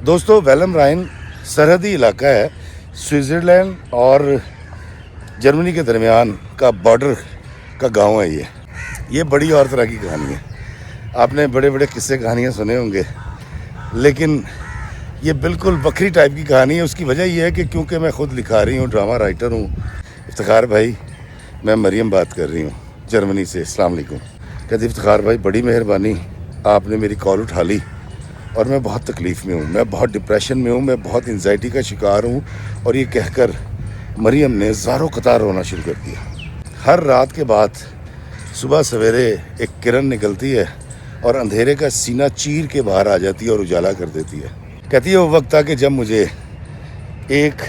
دوستو whelm Ryan سرحدی علاقہ ہے، سوئٹزرلینڈ اور جرمنی کے درمیان کا بارڈر کا گاؤں ہے یہ بڑی اور طرح کی کہانی ہے۔ آپ نے بڑے بڑے قصے کہانیاں سنے ہوں گے، لیکن یہ بالکل بکری ٹائپ کی کہانی ہے۔ اس کی وجہ یہ ہے کہ کیونکہ میں خود لکھا رہی ہوں، ڈرامہ رائٹر ہوں۔ افتخار بھائی، میں مریم بات کر رہی ہوں جرمنی سے۔ السلام علیکم۔ کہتی افتخار بھائی بڑی مہربانی، آپ نے میری کال اٹھا لی اور میں بہت تکلیف میں ہوں، میں بہت ڈپریشن میں ہوں، میں بہت انزائٹی کا شکار ہوں۔ اور یہ کہہ کر مریم نے زاروں قطار رونا شروع کر دیا۔ ہر رات کے بعد صبح سویرے ایک کرن نکلتی ہے اور اندھیرے کا سینہ چیر کے باہر آ جاتی ہے اور اجالا کر دیتی ہے۔ کہتی ہے وہ وقت تھا کہ جب مجھے ایک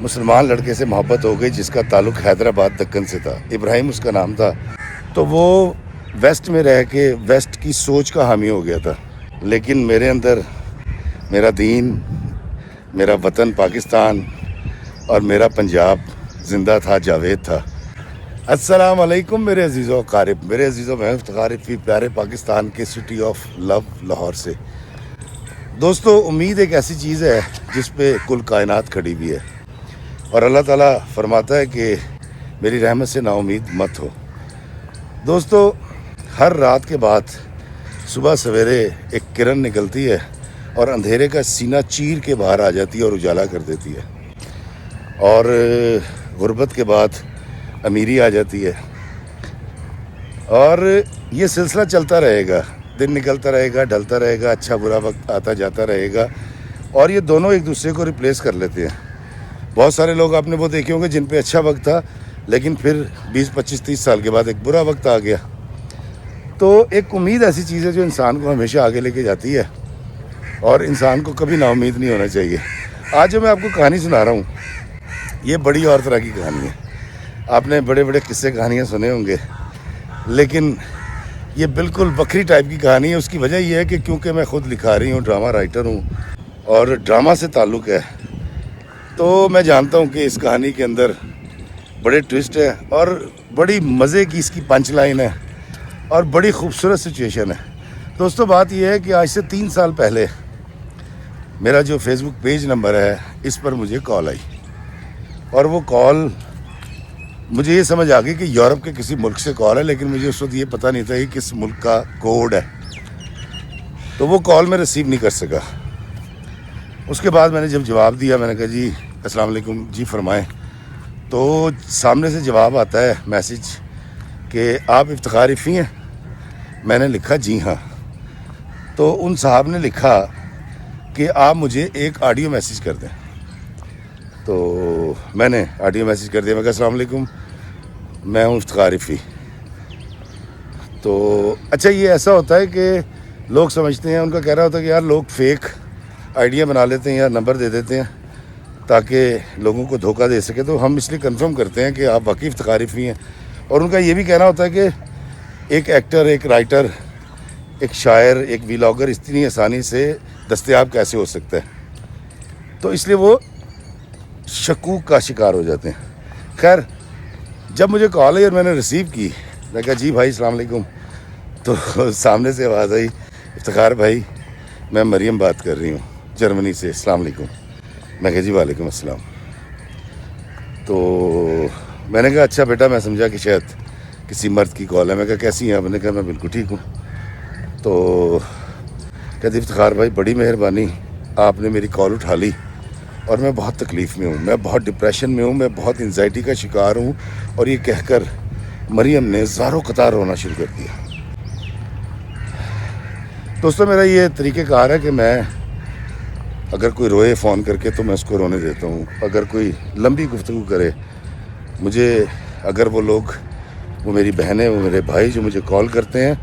مسلمان لڑکے سے محبت ہو گئی جس کا تعلق حیدرآباد دکن سے تھا، ابراہیم اس کا نام تھا۔ تو وہ ویسٹ میں رہ کے ویسٹ کی سوچ کا حامی ہو گیا تھا، لیکن میرے اندر میرا دین، میرا وطن پاکستان اور میرا پنجاب زندہ تھا، جاوید تھا۔ السلام علیکم میرے عزیزو اقارب، میرے عزیزو، میں افتخار فی پیارے پاکستان کے سٹی آف لو لاہور سے۔ دوستو، امید ایک ایسی چیز ہے جس پہ کل کائنات کھڑی بھی ہے، اور اللہ تعالیٰ فرماتا ہے کہ میری رحمت سے نا امید مت ہو۔ دوستو، ہر رات کے بعد صبح سویرے ایک کرن نکلتی ہے اور اندھیرے کا سینہ چیر کے باہر آ جاتی ہے اور اجالا کر دیتی ہے، اور غربت کے بعد امیری آ جاتی ہے، اور یہ سلسلہ چلتا رہے گا، دن نکلتا رہے گا، ڈھلتا رہے گا، اچھا برا وقت آتا جاتا رہے گا، اور یہ دونوں ایک دوسرے کو ریپلیس کر لیتے ہیں۔ بہت سارے لوگ آپ نے وہ دیکھے ہوں گے جن پہ اچھا وقت تھا، لیکن پھر 20 25 30 سال کے بعد ایک برا وقت آ گیا۔ تو ایک امید ایسی چیز ہے جو انسان کو ہمیشہ آگے لے کے جاتی ہے، اور انسان کو کبھی نا امید نہیں ہونا چاہیے۔ آج جو میں آپ کو کہانی سنا رہا ہوں، یہ بڑی اور طرح کی کہانی ہے۔ آپ نے بڑے بڑے قصے کہانیاں سنے ہوں گے، لیکن یہ بالکل بکری ٹائپ کی کہانی ہے۔ اس کی وجہ یہ ہے کہ کیونکہ میں خود لکھا رہی ہوں، ڈرامہ رائٹر ہوں، اور ڈرامہ سے تعلق ہے، تو میں جانتا ہوں کہ اس کہانی کے اندر بڑے ٹوسٹ ہے، اور بڑی مزے کی اس کی پنچ لائن ہے، اور بڑی خوبصورت سچویشن ہے۔ دوستو، بات یہ ہے کہ آج سے 3 سال پہلے میرا جو فیس بک پیج نمبر ہے، اس پر مجھے کال آئی، اور وہ کال مجھے یہ سمجھ آ گئی کہ یورپ کے کسی ملک سے کال ہے، لیکن مجھے اس وقت یہ پتہ نہیں تھا کہ کس ملک کا کوڈ ہے، تو وہ کال میں ریسیو نہیں کر سکا۔ اس کے بعد میں نے جب جواب دیا، میں نے کہا جی السلام علیکم، جی فرمائیں، تو سامنے سے جواب آتا ہے میسج کہ آپ افتخار فی ہیں؟ میں نے لکھا جی ہاں۔ تو ان صاحب نے لکھا کہ آپ مجھے ایک آڈیو میسیج کر دیں۔ تو میں نے آڈیو میسیج کر دیا، میں کہا السلام علیکم، میں ہوں افتخار فی۔ تو اچھا، یہ ایسا ہوتا ہے کہ لوگ سمجھتے ہیں، ان کا کہہ رہا ہوتا ہے کہ یار لوگ فیک آئیڈیا بنا لیتے ہیں یا نمبر دے دیتے ہیں تاکہ لوگوں کو دھوکہ دے سکے، تو ہم اس لیے کنفرم کرتے ہیں کہ آپ واقعی افتخار فی ہیں۔ اور ان کا یہ بھی کہنا ہوتا ہے کہ ایک ایکٹر، ایک رائٹر، ایک شاعر، ایک ویلاگر اتنی آسانی سے دستیاب کیسے ہو سکتا ہے، تو اس لیے وہ شکوک کا شکار ہو جاتے ہیں۔ خیر، جب مجھے کال آئی اور میں نے ریسیو کی، میں کہا جی بھائی السلام علیکم، تو سامنے سے آواز آئی افتخار بھائی، میں مریم بات کر رہی ہوں جرمنی سے۔ السلام علیکم۔ میں کہا جی وعلیکم السلام۔ تو میں نے کہا اچھا بیٹا، میں سمجھا کہ شاید کسی مرد کی کال ہے۔ میں کہا کیسی ہیں آپ؟ نے کہا میں بالکل ٹھیک ہوں۔ تو کہتی افتخار بھائی بڑی مہربانی، آپ نے میری کال اٹھا لی اور میں بہت تکلیف میں ہوں، میں بہت ڈپریشن میں ہوں، میں بہت انزائٹی کا شکار ہوں۔ اور یہ کہہ کر مریم نے زاروں قطار رونا شروع کر دیا۔ دوستو، میرا یہ طریقہ کار ہے کہ میں اگر کوئی روئے فون کر کے تو میں اس کو رونے دیتا ہوں، اگر کوئی لمبی گفتگو کرے مجھے، اگر وہ لوگ، وہ میری بہنیں، وہ میرے بھائی جو مجھے کال کرتے ہیں،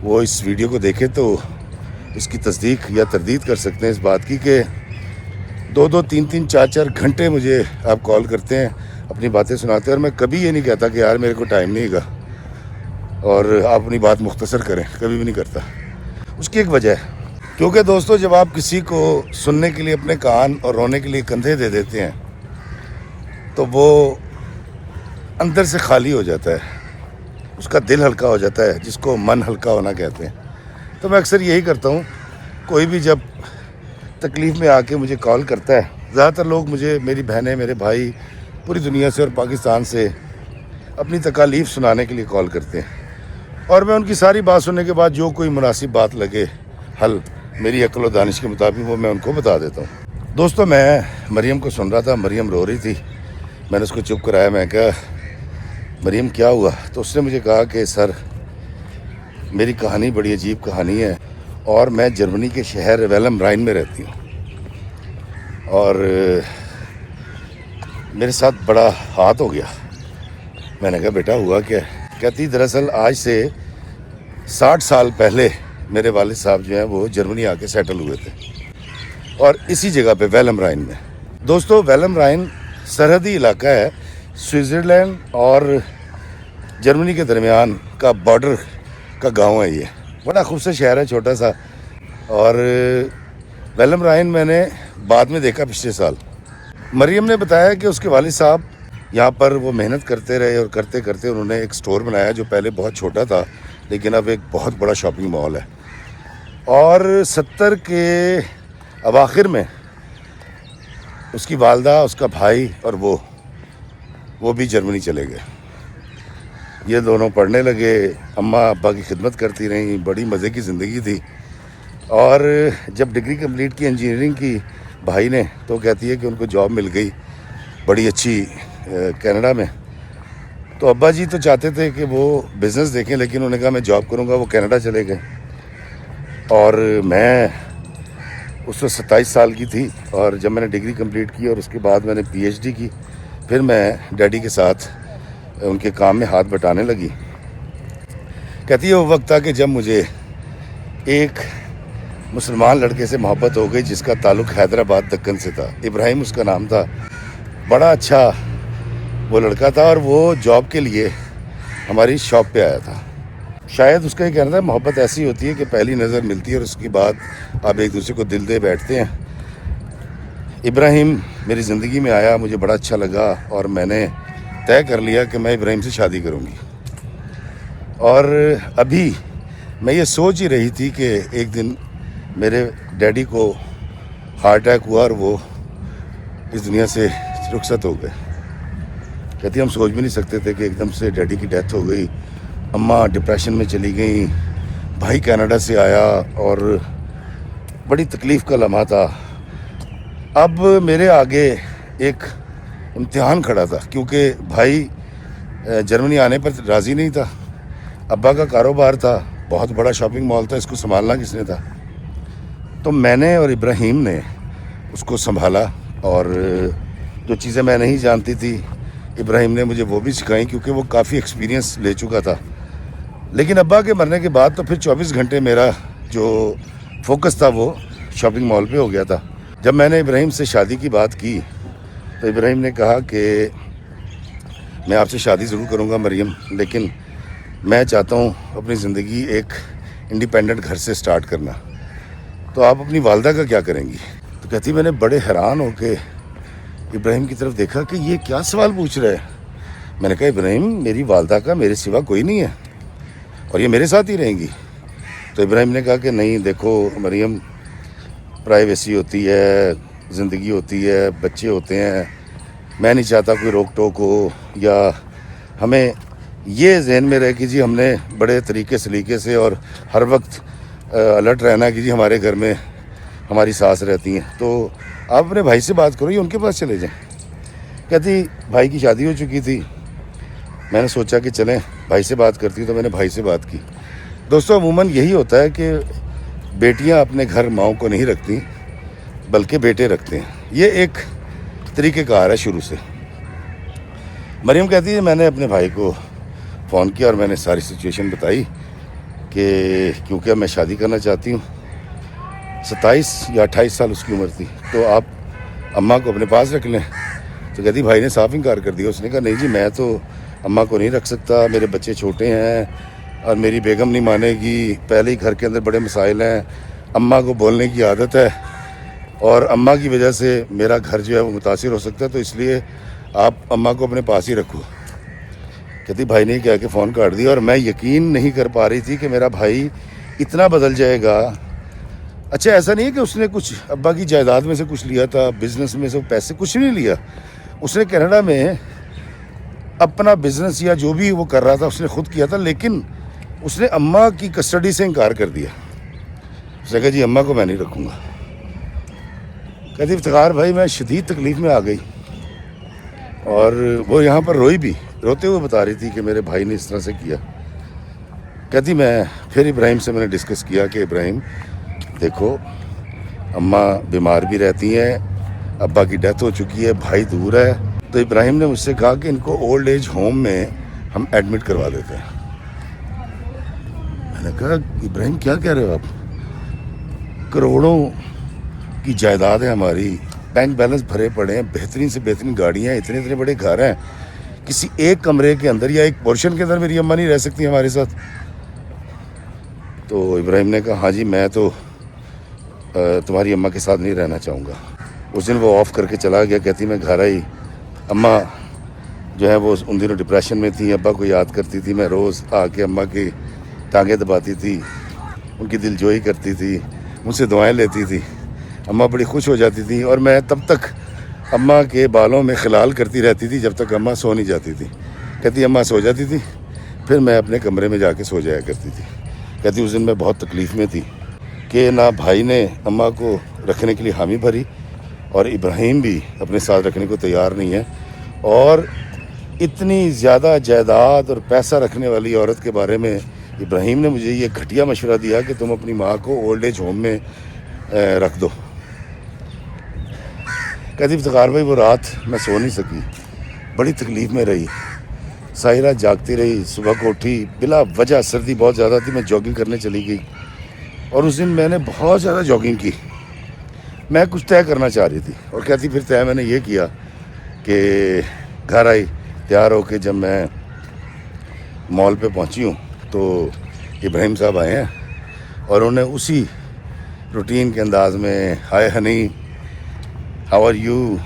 وہ اس ویڈیو کو دیکھیں تو اس کی تصدیق یا تردید کر سکتے ہیں اس بات کی کہ 2 3 4 گھنٹے مجھے آپ کال کرتے ہیں، اپنی باتیں سناتے ہیں، اور میں کبھی یہ نہیں کہتا کہ یار میرے کو ٹائم نہیں گا اور آپ اپنی بات مختصر کریں، کبھی بھی نہیں کرتا۔ اس کی ایک وجہ ہے، کیونکہ دوستو جب آپ کسی کو سننے کے لیے اپنے کان اور رونے کے لیے کندھے دے دیتے ہیں تو وہ اندر سے خالی ہو جاتا ہے، اس کا دل ہلکا ہو جاتا ہے، جس کو من ہلکا ہونا کہتے ہیں۔ تو میں اکثر یہی کرتا ہوں، کوئی بھی جب تکلیف میں آ کے مجھے کال کرتا ہے. زیادہ تر لوگ مجھے، میری بہنیں، میرے بھائی پوری دنیا سے اور پاکستان سے اپنی تکالیف سنانے کے لیے کال کرتے ہیں، اور میں ان کی ساری بات سننے کے بعد جو کوئی مناسب بات لگے حل میری عقل و دانش کے مطابق وہ میں ان کو بتا دیتا ہوں. دوستو میں مریم کو سن رہا تھا، مریم رو رہی تھی. میں نے اس کو چپ کرایا. میں کہا مریم کیا ہوا؟ تو اس نے مجھے کہا کہ سر میری کہانی بڑی عجیب کہانی ہے، اور میں جرمنی کے شہر ویلم رائن میں رہتی ہوں، اور میرے ساتھ بڑا ہاتھ ہو گیا. میں نے کہا بیٹا ہوا کیا؟ کہتی دراصل آج سے 60 سال پہلے میرے والد صاحب جو ہیں وہ جرمنی آ کے سیٹل ہوئے تھے، اور اسی جگہ پہ ویلم رائن میں. دوستو ویلم رائن سرحدی علاقہ ہے، سوئٹزرلینڈ اور جرمنی کے درمیان کا بارڈر کا گاؤں ہے. یہ بڑا خوبصورت شہر ہے، چھوٹا سا. اور ویلم رائن میں نے بعد میں دیکھا پچھلے سال. مریم نے بتایا کہ اس کے والد صاحب یہاں پر وہ محنت کرتے رہے، اور کرتے کرتے انہوں نے ایک سٹور بنایا جو پہلے بہت چھوٹا تھا لیکن اب ایک بہت بڑا شاپنگ مال ہے. اور 70 کے اواخر میں اس کی والدہ، اس کا بھائی اور وہ بھی جرمنی چلے گئے. یہ دونوں پڑھنے لگے، اماں ابا کی خدمت کرتی رہیں. بڑی مزے کی زندگی تھی. اور جب ڈگری کمپلیٹ کی انجینئرنگ کی بھائی نے، تو کہتی ہے کہ ان کو جاب مل گئی بڑی اچھی کینیڈا میں. تو ابا جی تو چاہتے تھے کہ وہ بزنس دیکھیں، لیکن انہوں نے کہا میں جاب کروں گا. وہ کینیڈا چلے گئے. اور میں اس وقت 27 سال کی تھی، اور جب میں نے ڈگری کمپلیٹ کی اور اس کے بعد میں نے پی ایچ ڈی کی، پھر میں ڈیڈی کے ساتھ ان کے کام میں ہاتھ بٹانے لگی. کہتی ہے وہ وقت تھا کہ جب مجھے ایک مسلمان لڑکے سے محبت ہو گئی جس کا تعلق حیدرآباد دکن سے تھا. ابراہیم اس کا نام تھا. بڑا اچھا وہ لڑکا تھا، اور وہ جاب کے لیے ہماری شاپ پہ آیا تھا. شاید اس کا یہ کہنا تھا محبت ایسی ہوتی ہے کہ پہلی نظر ملتی ہے اور اس کے بعد آپ ایک دوسرے کو دل دے بیٹھتے ہیں. ابراہیم میری زندگی میں آیا، مجھے بڑا اچھا لگا، اور میں نے طے کر لیا کہ میں ابراہیم سے شادی کروں گی. اور ابھی میں یہ سوچ ہی رہی تھی کہ ایک دن میرے ڈیڈی کو ہارٹ اٹیک ہوا اور وہ اس دنیا سے رخصت ہو گئے. کہتی ہم سوچ بھی نہیں سکتے تھے کہ ایک دم سے ڈیڈی کی ڈیتھ ہو گئی. اماں ڈپریشن میں چلی گئیں، بھائی کینیڈا سے آیا، اور بڑی تکلیف کا لمحہ تھا. اب میرے آگے ایک امتحان کھڑا تھا، کیونکہ بھائی جرمنی آنے پر راضی نہیں تھا. ابا کا کاروبار تھا، بہت بڑا شاپنگ مال تھا، اس کو سنبھالنا کس نے تھا؟ تو میں نے اور ابراہیم نے اس کو سنبھالا. اور جو چیزیں میں نہیں جانتی تھی ابراہیم نے مجھے وہ بھی سکھائیں، کیونکہ وہ کافی ایکسپیرینس لے چکا تھا. لیکن ابا کے مرنے کے بعد تو پھر 24 گھنٹے میرا جو فوکس تھا وہ شاپنگ مال پہ ہو گیا تھا. جب میں نے ابراہیم سے شادی کی بات کی تو ابراہیم نے کہا کہ میں آپ سے شادی ضرور کروں گا مریم، لیکن میں چاہتا ہوں اپنی زندگی ایک انڈیپینڈنٹ گھر سے سٹارٹ کرنا. تو آپ اپنی والدہ کا کیا کریں گی؟ تو کہتی میں نے بڑے حیران ہو کے ابراہیم کی طرف دیکھا کہ یہ کیا سوال پوچھ رہا ہے. میں نے کہا ابراہیم میری والدہ کا میرے سوا کوئی نہیں ہے، اور یہ میرے ساتھ ہی رہیں گی. تو ابراہیم نے کہا کہ نہیں دیکھو مریم، پرائیویسی ہوتی ہے، زندگی ہوتی ہے، بچے ہوتے ہیں. میں نہیں چاہتا کوئی روک ٹوک ہو، یا ہمیں یہ ذہن میں رہے کہ جی ہم نے بڑے طریقے سلیقے سے اور ہر وقت الرٹ رہنا کہ جی ہمارے گھر میں ہماری ساس رہتی ہیں. تو آپ اپنے بھائی سے بات کرو، یہ ان کے پاس چلے جائیں. کہتی بھائی کی شادی ہو چکی تھی. میں نے سوچا کہ چلیں بھائی سے بات کرتی، تو میں نے بھائی سے بات کی. دوستو عموماً یہی ہوتا ہے کہ بیٹیاں اپنے گھر ماؤں کو نہیں رکھتی بلکہ بیٹے رکھتے ہیں. یہ ایک طریقہ کار ہے شروع سے. مریم کہتی ہے میں نے اپنے بھائی کو فون کیا اور میں نے ساری سچویشن بتائی کہ کیونکہ میں شادی کرنا چاہتی ہوں. 27 یا 28 سال اس کی عمر تھی. تو آپ اماں کو اپنے پاس رکھ لیں. تو کہتی بھائی نے صاف انکار کر دیا. اس نے کہا نہیں جی میں تو اماں کو نہیں رکھ سکتا، میرے بچے چھوٹے ہیں اور میری بیگم نہیں مانے گی. پہلے ہی گھر کے اندر بڑے مسائل ہیں، اماں کو بولنے کی عادت ہے، اور اماں کی وجہ سے میرا گھر جو ہے وہ متاثر ہو سکتا ہے، تو اس لیے آپ اماں کو اپنے پاس ہی رکھو. کہتی بھائی نے کہہ کے فون کاٹ دیا. اور میں یقین نہیں کر پا رہی تھی کہ میرا بھائی اتنا بدل جائے گا. اچھا ایسا نہیں ہے کہ اس نے کچھ ابا کی جائیداد میں سے کچھ لیا تھا، بزنس میں سے پیسے کچھ نہیں لیا. اس نے کینیڈا میں اپنا بزنس یا جو بھی وہ کر رہا تھا اس نے خود کیا تھا، لیکن اس نے اماں کی کسٹڈی سے انکار کر دیا. اس نے کہا جی اماں کو میں نہیں رکھوں گا. کہتی افتخار بھائی میں شدید تکلیف میں آ گئی، اور وہ یہاں پر روئی بھی، روتے ہوئے بتا رہی تھی کہ میرے بھائی نے اس طرح سے کیا. کہتی میں پھر ابراہیم سے میں نے ڈسکس کیا کہ ابراہیم دیکھو اماں بیمار بھی رہتی ہیں، ابا کی ڈیتھ ہو چکی ہے، بھائی دور ہے. تو ابراہیم نے مجھ سے کہا کہ ان کو اولڈ ایج ہوم میں ہم ایڈمٹ کروا دیتے ہیں. میں نے کہا ابراہیم کیا کہہ رہے ہو آپ؟ کروڑوں کی جائیداد ہے ہماری، بینک بیلنس بھرے پڑے ہیں، بہترین سے بہترین گاڑیاں ہیں، اتنے بڑے گھر ہیں، کسی ایک کمرے کے اندر یا ایک پورشن کے اندر میری اماں نہیں رہ سکتی ہمارے ساتھ. تو ابراہیم نے کہا ہاں جی میں تو تمہاری اماں کے ساتھ نہیں رہنا چاہوں گا. اس دن وہ آف کر کے چلا گیا. کہتی میں گھر آئی، اماں جو ہے وہ ان دنوں ڈپریشن میں تھی، ابا کو یاد کرتی تھی. میں روز آ کے اماں کی ٹانگیں دباتی تھی، ان کی دل جوئی کرتی تھی، مجھ سے دعائیں لیتی تھی. اماں بڑی خوش ہو جاتی تھی، اور میں تب تک اماں کے بالوں میں خلال کرتی رہتی تھی جب تک اماں سو نہیں جاتی تھی. کہتی اماں سو جاتی تھی، پھر میں اپنے کمرے میں جا کے سو جایا کرتی تھی. کہتی اس دن میں بہت تکلیف میں تھی کہ نہ بھائی نے اماں کو رکھنے کے لیے حامی بھری، اور ابراہیم بھی اپنے ساتھ رکھنے کو تیار نہیں ہے. اور اتنی زیادہ جائیداد اور پیسہ رکھنے والی عورت کے بارے میں ابراہیم نے مجھے یہ گھٹیا مشورہ دیا کہ تم اپنی ماں کو اولڈ ایج ہوم میں رکھ دو. کہتی افتخار بھائی وہ رات میں سو نہیں سکی، بڑی تکلیف میں رہی، ساری رات جاگتی رہی. صبح کو اٹھی، بلا وجہ سردی بہت زیادہ تھی، میں جاگنگ کرنے چلی گئی، اور اس دن میں نے بہت زیادہ جاگنگ کی. میں کچھ طے کرنا چاہ رہی تھی، اور کہتی پھر طے میں نے یہ کیا کہ گھر آئی تیار ہو کے. جب میں مال پہ پہنچی ہوں تو ابراہیم صاحب آئے ہیں، اور انہوں نے اسی روٹین کے انداز میں ہائے ہنی ہاؤ آر یو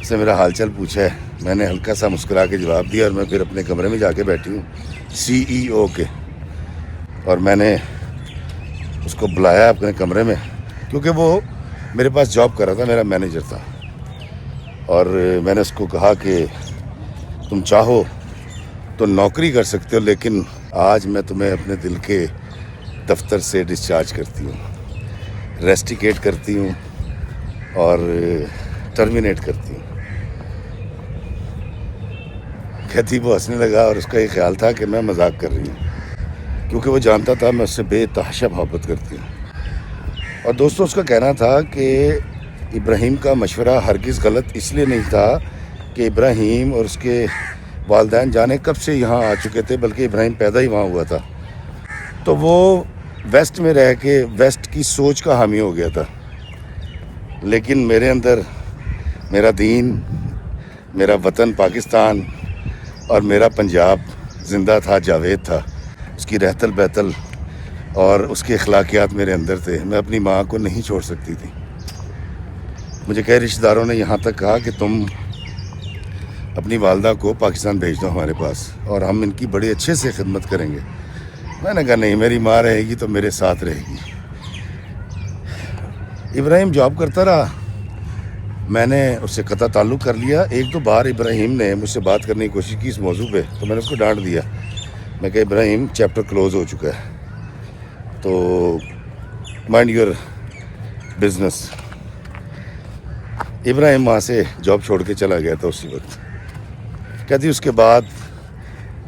سے میرا حال چال پوچھا ہے. میں نے ہلکا سا مسکرا کے جواب دیا، اور میں پھر اپنے کمرے میں جا کے بیٹھی ہوں CEO کے. اور میں نے اس کو بلایا اپنے کمرے میں، کیونکہ وہ میرے پاس جاب کر رہا تھا، میرا مینیجر تھا. اور میں نے اس کو کہا کہ تم چاہو تو نوکری کر سکتے ہو، لیکن آج میں تمہیں اپنے دل کے دفتر سے ڈسچارج کرتی ہوں، ریسٹیکیٹ کرتی ہوں اور ٹرمینیٹ کرتی ہوں. کہتی وہ ہنسنے لگا، اور اس کا یہ خیال تھا کہ میں مذاق کر رہی ہوں، کیونکہ وہ جانتا تھا میں اس سے بے تحاشا محبت کرتی ہوں. اور دوستو اس کا کہنا تھا کہ ابراہیم کا مشورہ ہرگز غلط اس لیے نہیں تھا کہ ابراہیم اور اس کے والدین جانے کب سے یہاں آ چکے تھے، بلکہ ابراہیم پیدا ہی وہاں ہوا تھا. تو وہ ویسٹ میں رہ کے ویسٹ کی سوچ کا حامی ہو گیا تھا. لیکن میرے اندر میرا دین، میرا وطن پاکستان اور میرا پنجاب زندہ تھا، جاوید تھا. اس کی رہتل بہتل اور اس کے اخلاقیات میرے اندر تھے. میں اپنی ماں کو نہیں چھوڑ سکتی تھی. مجھے کئی رشتہ داروں نے یہاں تک کہا کہ تم اپنی والدہ کو پاکستان بھیج دو ہمارے پاس، اور ہم ان کی بڑے اچھے سے خدمت کریں گے. میں نے کہا نہیں، میری ماں رہے گی تو میرے ساتھ رہے گی. ابراہیم جاب کرتا رہا، میں نے اس سے قطع تعلق کر لیا. ایک دو بار ابراہیم نے مجھ سے بات کرنے کی کوشش کی اس موضوع پہ، تو میں نے اس کو ڈانٹ دیا. میں کہا ابراہیم چیپٹر کلوز ہو چکا ہے، تو مائنڈ یور بزنس. ابراہیم وہاں سے جاب چھوڑ کے چلا گیا تھا اسی وقت. کہتی اس کے بعد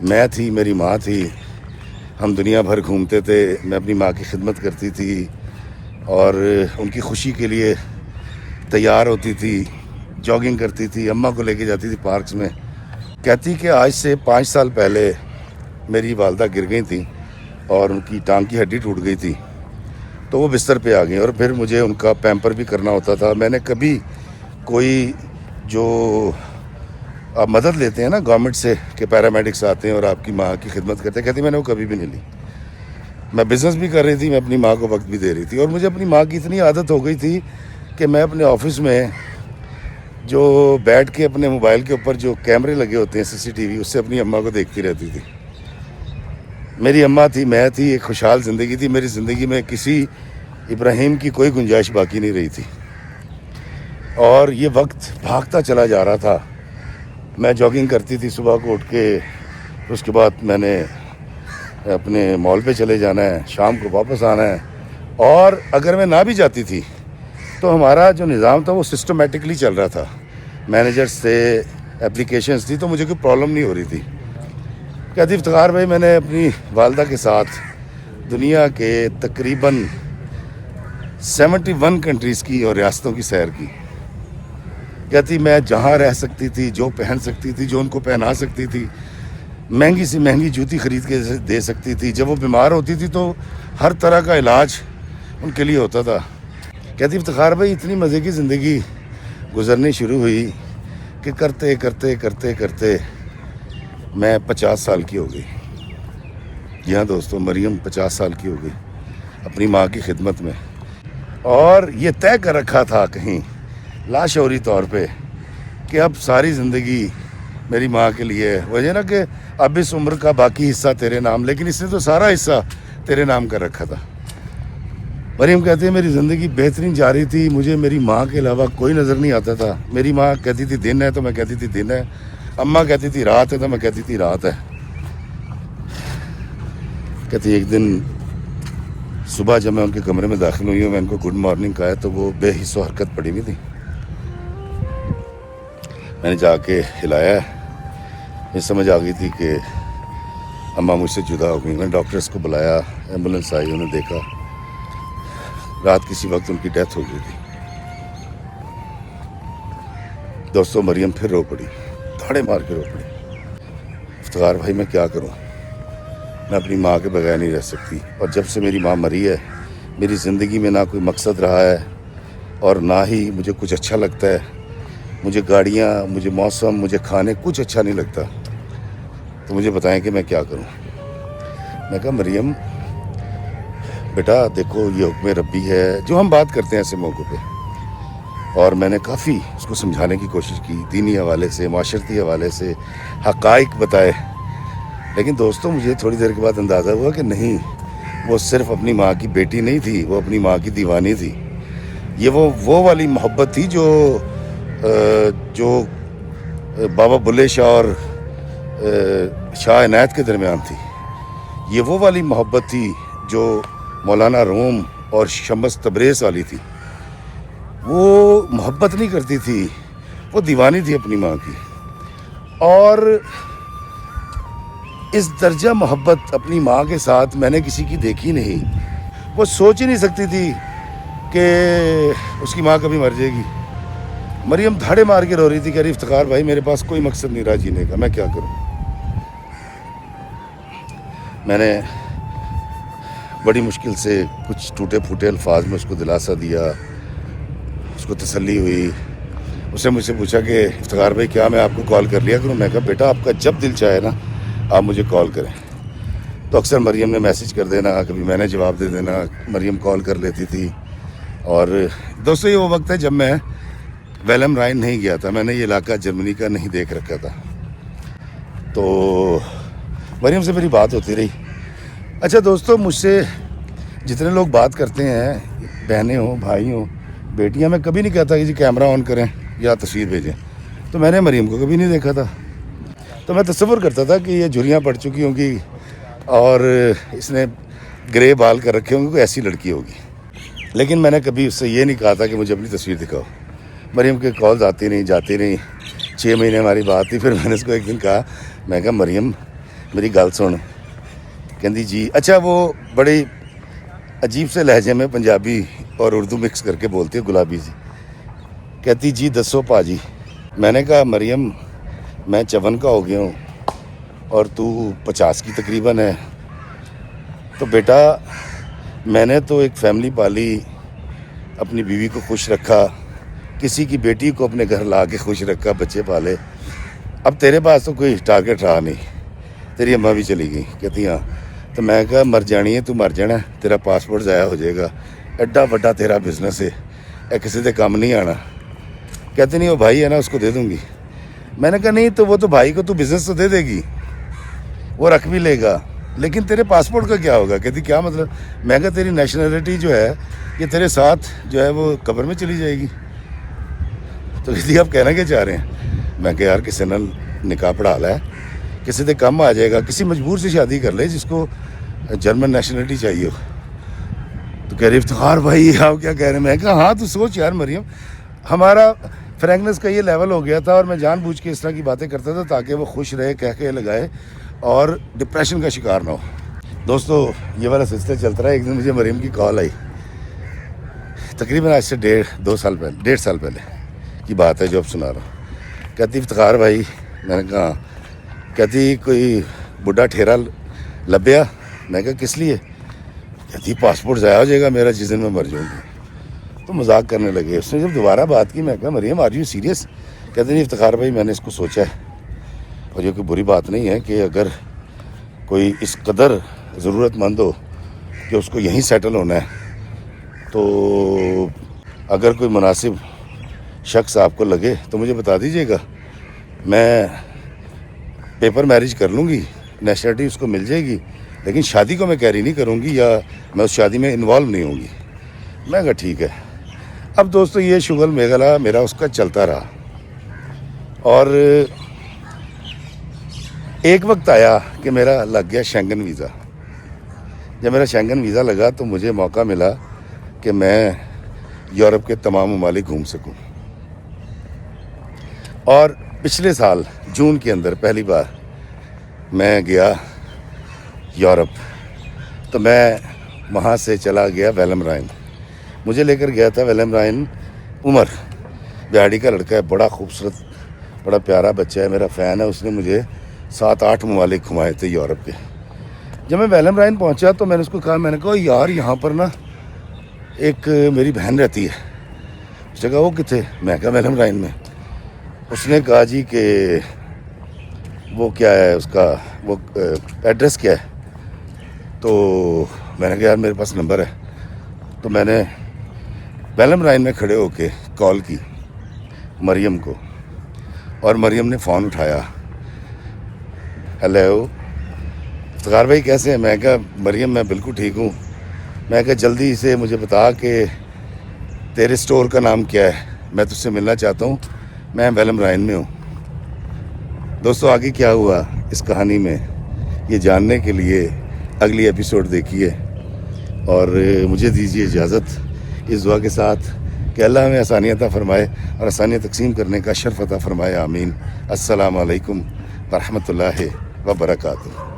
میں تھی، میری ماں تھی، ہم دنیا بھر گھومتے تھے. میں اپنی ماں کی خدمت کرتی تھی اور ان کی خوشی کے لیے تیار ہوتی تھی، جاگنگ کرتی تھی، اماں کو لے کے جاتی تھی پارکس میں. کہتی کہ آج سے 5 سال پہلے میری والدہ گر گئی تھیں اور ان کی ٹانگ کی ہڈی ٹوٹ گئی تھی، تو وہ بستر پہ آ گئیں، اور پھر مجھے ان کا پیمپر بھی کرنا ہوتا تھا. میں نے کبھی کوئی جو آپ مدد لیتے ہیں نا گورنمنٹ سے کہ پیرامیڈکس آتے ہیں اور آپ کی ماں کی خدمت کرتے ہیں، کہتی میں نے وہ کبھی بھی نہیں لی. میں بزنس بھی کر رہی تھی، میں اپنی ماں کو وقت بھی دے رہی تھی. اور مجھے اپنی ماں کی اتنی عادت ہو گئی تھی کہ میں اپنے آفس میں جو بیٹھ کے اپنے موبائل کے اوپر جو کیمرے لگے ہوتے ہیں CCTV، اس سے اپنی اماں کو دیکھتی رہتی تھی. میری اماں تھی، میں تھی، ایک خوشحال زندگی تھی. میری زندگی میں کسی ابراہیم کی کوئی گنجائش باقی نہیں رہی تھی، اور یہ وقت بھاگتا چلا جا رہا تھا۔ میں جاگنگ کرتی تھی صبح کو اٹھ کے، اس کے بعد میں نے اپنے مال پہ چلے جانا ہے، شام کو واپس آنا ہے، اور اگر میں نہ بھی جاتی تھی تو ہمارا جو نظام تھا وہ سسٹمیٹکلی چل رہا تھا، مینیجرز تھے، اپلیکیشنز تھی، تو مجھے کوئی پرابلم نہیں ہو رہی تھی۔ کہتی افتخار بھائی میں نے اپنی والدہ کے ساتھ دنیا کے تقریباً 71 کنٹریز کی اور ریاستوں کی سیر کی۔ کہتی میں جہاں رہ سکتی تھی، جو پہن سکتی تھی، جو ان کو پہنا سکتی تھی، مہنگی سے مہنگی جوتی خرید کے دے سکتی تھی، جب وہ بیمار ہوتی تھی تو ہر طرح کا علاج ان کے لیے ہوتا تھا۔ کہتی افتخار بھائی اتنی مزے کی زندگی گزرنی شروع ہوئی کہ کرتے کرتے کرتے کرتے میں 50 سال کی ہو گئی۔ جی ہاں دوستو، مریم 50 سال کی ہو گئی اپنی ماں کی خدمت میں، اور یہ طے کر رکھا تھا کہیں لاشعوری طور پہ کہ اب ساری زندگی میری ماں کے لیے ہے۔ وجہ نا کہ اب اس عمر کا باقی حصہ تیرے نام، لیکن اس نے تو سارا حصہ تیرے نام کر رکھا تھا۔ مریم کہتی ہے میری زندگی بہترین جا رہی تھی، مجھے میری ماں کے علاوہ کوئی نظر نہیں آتا تھا۔ میری ماں کہتی تھی دن ہے تو میں کہتی تھی دن ہے، اماں کہتی تھی رات ہے تو میں کہتی تھی رات ہے۔ کہتی ایک دن صبح جب میں ان کے کمرے میں داخل ہوئی ہوں، میں ان کو گڈ مارننگ کہا تو وہ بے حس و حرکت پڑی ہوئی تھی۔ میں نے جا کے ہلایا، یہ سمجھ آ گئی تھی کہ اماں مجھ سے جدا ہو گئی۔ میں نے ڈاکٹرز کو بلایا، ایمبولینس آئی، انہوں نے دیکھا رات کسی وقت ان کی ڈیتھ ہو گئی تھی۔ دوستو مریم پھر رو پڑی، دھاڑے مار کے رو پڑی۔ افتخار بھائی میں کیا کروں، میں اپنی ماں کے بغیر نہیں رہ سکتی، اور جب سے میری ماں مری ہے میری زندگی میں نہ کوئی مقصد رہا ہے اور نہ ہی مجھے کچھ اچھا لگتا ہے۔ مجھے گاڑیاں، مجھے موسم، مجھے کھانے کچھ اچھا نہیں لگتا، تو مجھے بتائیں کہ میں کیا کروں۔ میں کہا مریم بیٹا دیکھو یہ حکم ربی ہے، جو ہم بات کرتے ہیں ایسے موقع پہ، اور میں نے کافی اس کو سمجھانے کی کوشش کی، دینی حوالے سے، معاشرتی حوالے سے، حقائق بتائے، لیکن دوستوں مجھے تھوڑی دیر کے بعد اندازہ ہوا کہ نہیں، وہ صرف اپنی ماں کی بیٹی نہیں تھی، وہ اپنی ماں کی دیوانی تھی۔ یہ وہ والی محبت تھی جو بابا بلے شاہ اور شاہ عنایت کے درمیان تھی۔ یہ وہ والی محبت تھی جو مولانا روم اور شمس تبریز والی تھی۔ وہ محبت نہیں کرتی تھی، وہ دیوانی تھی اپنی ماں کی، اور اس درجہ محبت اپنی ماں کے ساتھ میں نے کسی کی دیکھی نہیں۔ وہ سوچ ہی نہیں سکتی تھی کہ اس کی ماں کبھی مر جائے گی۔ مریم دھاڑے مار کے رو رہی تھی، کہہ رہی افتخار بھائی میرے پاس کوئی مقصد نہیں رہا جینے کا، میں کیا کروں۔ میں نے بڑی مشکل سے کچھ ٹوٹے پھوٹے الفاظ میں اس کو دلاسا دیا، اس کو تسلی ہوئی۔ اس نے مجھ سے پوچھا کہ افتخار بھائی کیا میں آپ کو کال کر لیا کروں۔ میں کہا بیٹا آپ کا جب دل چاہے نا آپ مجھے کال کریں۔ تو اکثر مریم نے میسج کر دینا، کبھی میں نے جواب دے دینا، مریم کال کر لیتی تھی۔ اور دوستو یہ وہ وقت ہے جب میں ویلم رائن نہیں گیا تھا، میں نے یہ علاقہ جرمنی کا نہیں دیکھ رکھا تھا، تو مریم سے میری بات ہوتی رہی۔ اچھا دوستو مجھ سے جتنے لوگ بات کرتے ہیں، بہنیں ہوں، بھائی ہوں، بیٹیاں، میں کبھی نہیں کہتا کہ جی کیمرہ آن کریں یا تصویر بھیجیں، تو میں نے مریم کو کبھی نہیں دیکھا تھا، تو میں تصور کرتا تھا کہ یہ جھریاں پڑ چکی ہوں گی اور اس نے گرے بال کر رکھے ہوں گے، کوئی ایسی لڑکی ہوگی، لیکن میں نے کبھی اس سے یہ نہیں کہا تھا کہ مجھے اپنی تصویر دکھاؤ۔ مریم کے کالز آتی نہیں جاتی نہیں، 6 مہینے ہماری بات تھی۔ پھر میں نے اس کو ایک دن کہا، میں کہا مریم میری گل سن، کہندی جی۔ اچھا وہ بڑی عجیب سے لہجے میں پنجابی اور اردو مکس کر کے بولتی ہے، گلابی سی، کہتی جی دسو پاجی۔ میں نے کہا مریم میں 54 کا ہو گیا ہوں اور تو 50 کی تقریباً ہے، تو بیٹا میں نے تو ایک فیملی پالی، اپنی بیوی کو خوش رکھا، کسی کی بیٹی کو اپنے گھر لا کے خوش رکھا، بچے پالے، اب تیرے پاس تو کوئی ٹارگٹ رہا نہیں، تیری اماں بھی چلی گئی۔ کہتی ہاں، تو میں کہا مر جانی ہے تو مر جانا، تیرا پاسپورٹ ضائع ہو جائے گا، ایڈا بڑا تیرا بزنس ہے، کسی دے کام نہیں آنا۔ کہتی نہیں وہ بھائی ہے نا اس کو دے دوں گی۔ میں نے کہا نہیں تو وہ تو بھائی کو تو بزنس تو دے دے گی، وہ رکھ بھی لے گا، لیکن تیرے پاسپورٹ کا کیا ہوگا؟ کہتی کیا مطلب؟ میں کہا تیری نیشنلٹی جو ہے یہ تیرے ساتھ جو ہے وہ قبر میں چلی جائے گی. تو کہتی آپ کہنا کیا چاہ رہے ہیں؟ میں کہ یار کسی نے نکاح پڑھا لا ہے, کسی سے کم آ جائے گا, کسی مجبور سے شادی کر لے جس کو جرمن نیشنلٹی چاہیے ہو. تو کہہ رہی افتخار بھائی آپ کیا کہہ رہے ہیں؟ میں کہا ہاں تو سوچ یار مریم, ہمارا فرینکنس کا یہ لیول ہو گیا تھا اور میں جان بوجھ کے اس طرح کی باتیں کرتا تھا تاکہ وہ خوش رہے, کہہ کے لگائے اور ڈپریشن کا شکار نہ ہو. دوستو یہ والا سلسلہ چلتا رہا. ایک دن مجھے مریم کی کال آئی, تقریباً آج سے 1.5 سال پہلے کی بات ہے جو اب سنا رہا ہوں. کہتی افتخار بھائی, میں نے کہا, کہتی کوئی بڈھا ٹھیرا لبیا. میں کہا کس لیے؟ کہتی پاسپورٹ ضائع ہو جائے گا میرا جس دن میں مر جاؤں گی. تو مذاق کرنے لگے. اس نے جب دوبارہ بات کی میں کہا مریم آر یو سیریس؟ کہتے نہیں افتخار بھائی میں نے اس کو سوچا ہے اور یہ کوئی بری بات نہیں ہے کہ اگر کوئی اس قدر ضرورت مند ہو کہ اس کو یہیں سیٹل ہونا ہے تو اگر کوئی مناسب شخص آپ کو لگے تو مجھے بتا دیجیے گا, میں پیپر میرج کر لوں گی, نیشنلٹی اس کو مل جائے گی, لیکن شادی کو میں کیری نہیں کروں گی یا میں اس شادی میں انوالو نہیں ہوں گی. میں کہا ٹھیک ہے. اب دوستو یہ شغل میگلا میرا اس کا چلتا رہا اور ایک وقت آیا کہ میرا لگ گیا شینگن ویزا. جب میرا شینگن ویزا لگا تو مجھے موقع ملا کہ میں یورپ کے تمام ممالک گھوم سکوں. اور پچھلے سال جون کے اندر پہلی بار میں گیا یورپ. تو میں وہاں سے چلا گیا ویلم رائن. مجھے لے کر گیا تھا ویلم رائن عمر, بہاڑی کا لڑکا ہے, بڑا خوبصورت, بڑا پیارا بچہ ہے, میرا فین ہے. اس نے مجھے 7-8 ممالک گھمائے تھے یورپ کے. جب میں ویلم رائن پہنچا تو میں نے اس کو کہا, میں نے کہا یار یہاں پر نا ایک میری بہن رہتی ہے. اس نے کہا وہ کتنے؟ میں کہا ویلم رائن میں. اس نے کہا جی کہ وہ کیا ہے اس کا وہ ایڈریس کیا ہے؟ تو میں نے کہا یار میرے پاس نمبر ہے. تو میں نے ویلم رائن میں کھڑے ہو کے کال کی مریم کو اور مریم نے فون اٹھایا. ہیلو افتخار بھائی کیسے ہیں؟ میں کہا مریم میں بالکل ٹھیک ہوں. میں کہا جلدی سے مجھے بتا کہ تیرے سٹور کا نام کیا ہے, میں تجھ سے ملنا چاہتا ہوں, میں ویلم رائن میں ہوں. دوستو آگے کیا ہوا اس کہانی میں یہ جاننے کے لیے اگلی ایپیسوڈ دیکھیے اور مجھے دیجیے اجازت اس دعا کے ساتھ کہ اللہ ہمیں آسانیاں عطا فرمائے اور آسانیاں تقسیم کرنے کا شرف عطا فرمائے. آمین. السلام علیکم ورحمۃ اللہ وبرکاتہ.